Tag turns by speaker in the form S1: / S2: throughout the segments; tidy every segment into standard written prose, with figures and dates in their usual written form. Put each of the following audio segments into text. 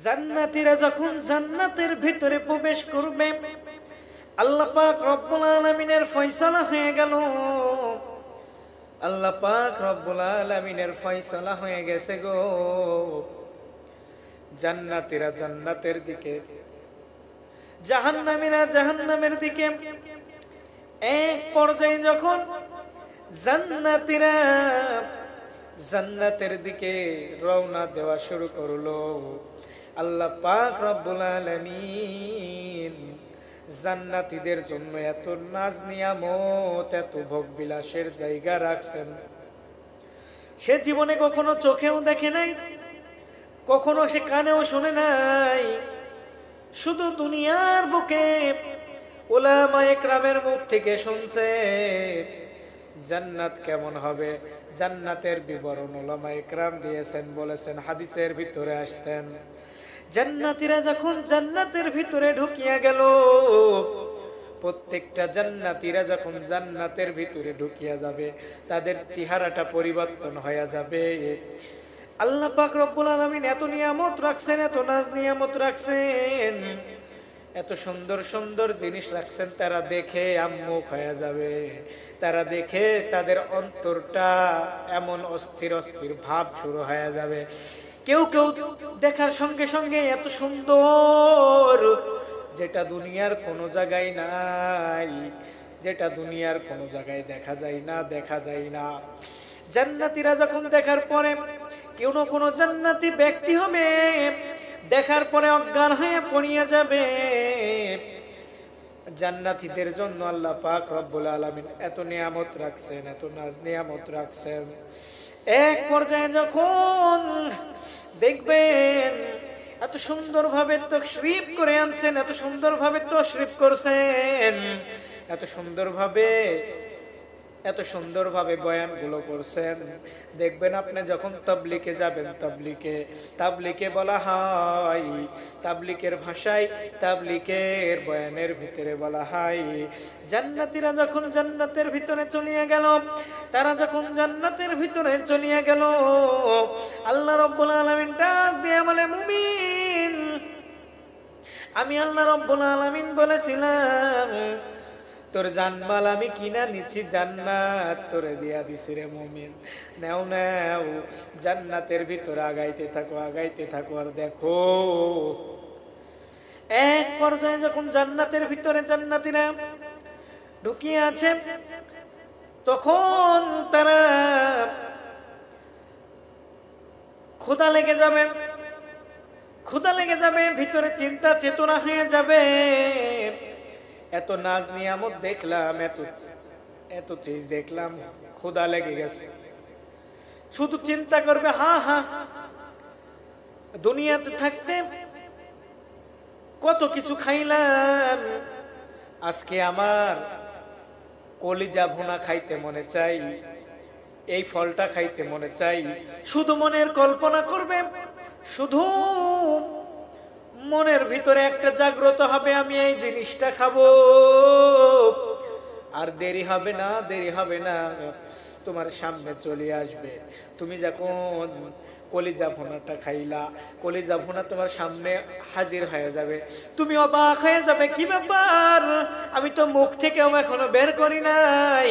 S1: জান্নাতীরা যখন জান্নাতের ভিতরে প্রবেশ করবে, আল্লাহ পাক রব্বুল আলামিনের ফয়সালা হয়ে গেল। আল্লাহ পাক রব্বুল আলামিনের ফয়সালা হয়ে গেছে গো। জান্নাতীরা জান্নাতের দিকে, জাহান্নামীরা জাহান্নামের দিকে। এক পর্যায়ে যখন জান্নাতীরা জান্নাতের দিকে রওনা দেওয়া শুরু করলো, আল্লাহ পাক রব্বুল আলামিন জান্নাতীদের জন্য এত নাজ নিয়ামত, এত ভোগ বিলাসের জায়গা রাখছেন, সে জীবনে কখনো চোখেও দেখে নাই, কখনো সে কানেও শুনে নাই। শুধু দুনিয়ার বুকে উলামায়ে কেরামের মুখ থেকে শুনছে জান্নাত কেমন হবে। জান্নাতের বিবরণ উলামায়ে কেরাম দিয়েছেন, বলেছেন, হাদিসের ভিতরে আসছেন। জান্নাতীরা যখন জান্নাতের ভিতরে ঢুকিয়া গেল, প্রত্যেকটা জান্নাতীরা যখন জান্নাতের ভিতরে ঢুকিয়া যাবে, তাদের চেহারাটা পরিবর্তন হয়ে যাবে। আল্লাহ পাক রব্বুল আলামিন এত নিয়ামত রাখছেন, এত নাজ নিয়ামত রাখছেন, এত সুন্দর সুন্দর জিনিস রাখছেন, তারা দেখে আম্মুখ হয়ে যাবে। তারা দেখে তাদের অন্তরটা এমন অস্থির অস্থির ভাব শুরু হয়ে যাবে। কেউ কেউ দেখার সঙ্গে সঙ্গে এত সুন্দর, যেটা দুনিয়ার কোনো জায়গায় নাই, যেটা দুনিয়ার কোনো জায়গায় দেখা যায় না, দেখা যায় না। জান্নাতীরা যখন দেখার পরে, কেউ না কোনো জান্নাতি ব্যক্তি হবে, দেখার পরে অজ্ঞান হয়ে পড়িয়া যাবে। জান্নাতীদের জন্য আল্লাহ পাক রব্বুল আলামিন এত নিয়ামত রাখছেন, এত নাজ নিয়ামত রাখছেন। এক পর্যায়ে যখন দেখবেন এত সুন্দরভাবে তাশরীফ করে আনছেন, এত সুন্দরভাবে তাশরীফ করছেন, এত সুন্দরভাবে বয়ানগুলো করছেন, দেখবেন আপনি যখন তাবলীগে যাবেন, তাবলীগে বলা হয়, তাবলীগের ভাষায়, তাবলীগের বয়ানের ভিতরে বলা হয়, জান্নাতীরা যখন জান্নাতের ভিতরে চলিয়া গেল, তারা যখন জান্নাতের ভিতরে চলিয়া গেল, আল্লাহ রাব্বুল আলামিন ডাক দিয়ে বলে, মুমিন, আমি আল্লাহ রাব্বুল আলামিন বলেছিলাম তোর জানমাল আমি কিনা নিচ্ছি, জান্নাত তোরে দিয়া দিছি রে মুমিন, নাও নাও, জান্নাতের ভিতরে আগাইতে থাকো, আগাইতে থাকো, আর দেখো। এক পর্যায়ে যখন জান্নাতের ভিতরে জান্নাতীরা ঢুকিয়ে আছে, তখন তারা ক্ষুধা লেগে যাবে, ক্ষুধা লেগে যাবে, ভিতরে চিন্তা চেতনা হয়ে যাবে। এত নাজ নিয়ামত দেখলাম, এত চিজ দেখলাম, ক্ষুধা লেগে গেছে। শুধু চিন্তা করবে, হা হা, দুনিয়াতে থাকতে কত কিছু খাইলাম, আজকে আমার কলিজা ভুনা খাইতে মনে চাই, এই ফলটা খাইতে মনে চাই। শুধু মনের কল্পনা করবে, শুধু মনের ভিতরে একটা জাগ্রত হবে, আমি এই জিনিসটা খাবো। আর দেরি হবে না, দেরি হবে না, তোমার সামনে চলে আসবে। তুমি যখন কলিজা ভুনাটা খাইলা, কলিজা ভুনা তোমার সামনে হাজির হয়ে যাবে, তুমি অবাক হয়ে যাবে, কি ব্যাপার, আমি তো মুখ থেকেও এখনো বের করি নাই,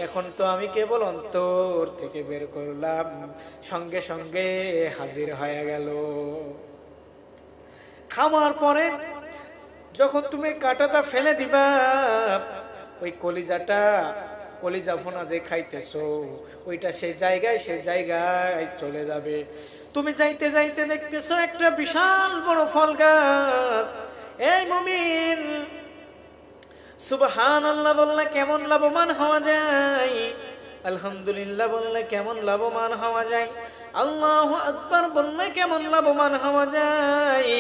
S1: এখন তো আমি কেবল অন্তর থেকে বের করলাম, সঙ্গে সঙ্গে হাজির হয়ে গেল। খাওয়ার পরে যখন তুমি কাঁটাটা ফেলে দিবা, ওই কলিজা ভুনা যে খাইতেছো, ওইটা সেই জায়গায় চলে যাবে। তুমি যাইতে যাইতে দেখতেছো একটা বিশাল বড় ফল গাছ। এই মুমিন, সুবহানাল্লাহ বললে কেমন লাভবান হওয়া যায়, আলহামদুলিল্লাহ বললে কেমন লাভবান হওয়া যায়, আল্লাহু আকবার বললে কেমন লাভবান হওয়া যায়।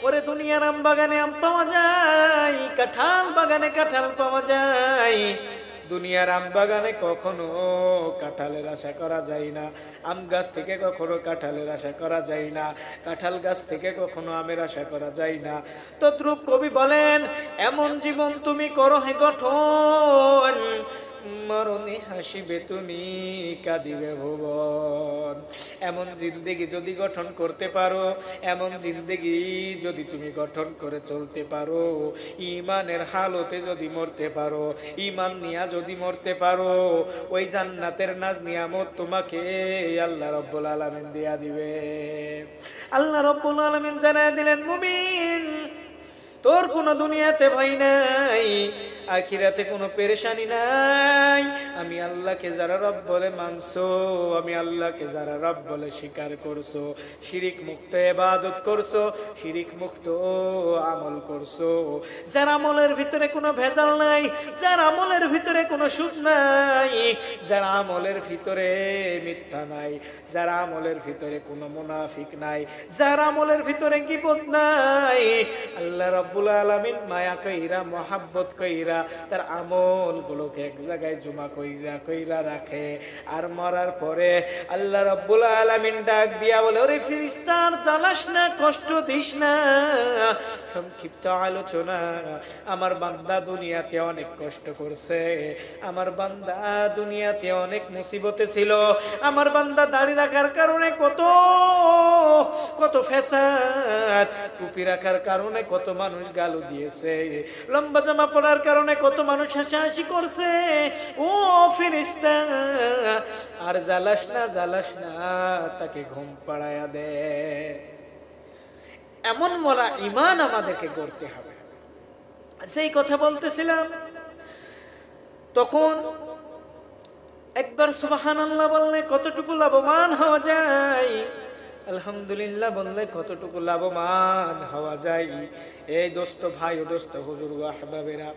S1: ওরে দুনিয়ার আম বাগানে আম পাওয়া যায়, কাঁঠাল বাগানে কাঁঠাল পাওয়া যায়, দুনিয়ার আম বাগানে কখনো কাঁঠালের আশা করা যায় না, আম গাছ থেকে কখনো কাঁঠালের আশা করা যায় না, কাঁঠাল গাছ থেকে কখনো আমের আশা করা যায় না। তদ্রূপ কবি বলেন, এমন জীবন তুমি করো হে গঠন, মরণে হাসিবে তুমি, কাঁদিবে ভুবন। এমন জিন্দেগি যদি গঠন করতে পারো, এমন জিন্দেগি যদি তুমি গঠন করে চলতে পারো, ইমানের হালতে যদি মরতে পারো, ইমান নিয়া যদি মরতে পারো, ওই জান্নাতের নাজ নিয়ামত তোমাকে আল্লাহ রাব্বুল আলামিন দিয়া দিবে। আল্লাহ রাব্বুল আলামিন জানায় দিলেন, মুমিন তোর কোনো দুনিয়াতে ভয় নাই, আখিরাতে কোনো পেরেশানি নাই। আমি আল্লাহকে যারা রব বলে মানছো, আমি আল্লাহকে যারা রব বলে স্বীকার করছো, শিরিক মুক্ত ইবাদত করছো, শিরিক মুক্ত আমল করছো, যার আমলের ভিতরে কোনো ভেজাল নাই, যার আমলের ভিতরে কোনো সুদ নাই, যার আমলের ভিতরে মিথ্যা নাই, যার আমলের ভিতরে কোনো মুনাফিক নাই, যার আমলের ভিতরে গীবত নাই, আল্লাহ রাব্বুল আলামিন মায়া কইরা মোহাব্বত কইরা তার আমলগুলোকে এক জায়গায় জমা কইরা রাখে। আর মরার পরে আল্লাহ রাব্বুল আলামিন ডাক দিয়া বলে, ওরে ফেরেশতার জ্বালাস না, কষ্ট দিস না। সংক্ষিপ্ত আলোচনা, আমার বান্দা দুনিয়াতে অনেক কষ্ট করছে, আমার বান্দা দুনিয়াতে অনেক মুসিবতে ছিল, আমার বান্দা দাড়ি রাখার কারণে কত কত ফ্যাসাদ, টুপি রাখার কারণে কত মানুষ গালু দিয়েছে, লম্বা জামা পরার কারণে কত মানুষ হাসাহাসি করছে। ও ফেরেশতা, আর জ্বালাস না, তাকে ঘুম পাড়ায়া দে। এমন মরা ঈমান আমাদেরকে করতে হবে। যেই কথা বলতেছিলাম, তখন একবার সুবহানাল্লাহ বললে কতটুকু লাভবান হওয়া যায়, আলহামদুলিল্লাহ বললে কতটুকু লাভবান হওয়া যায়। এই দোস্ত ভাই ও দোস্ত হুজুর ও আহবাবেরা,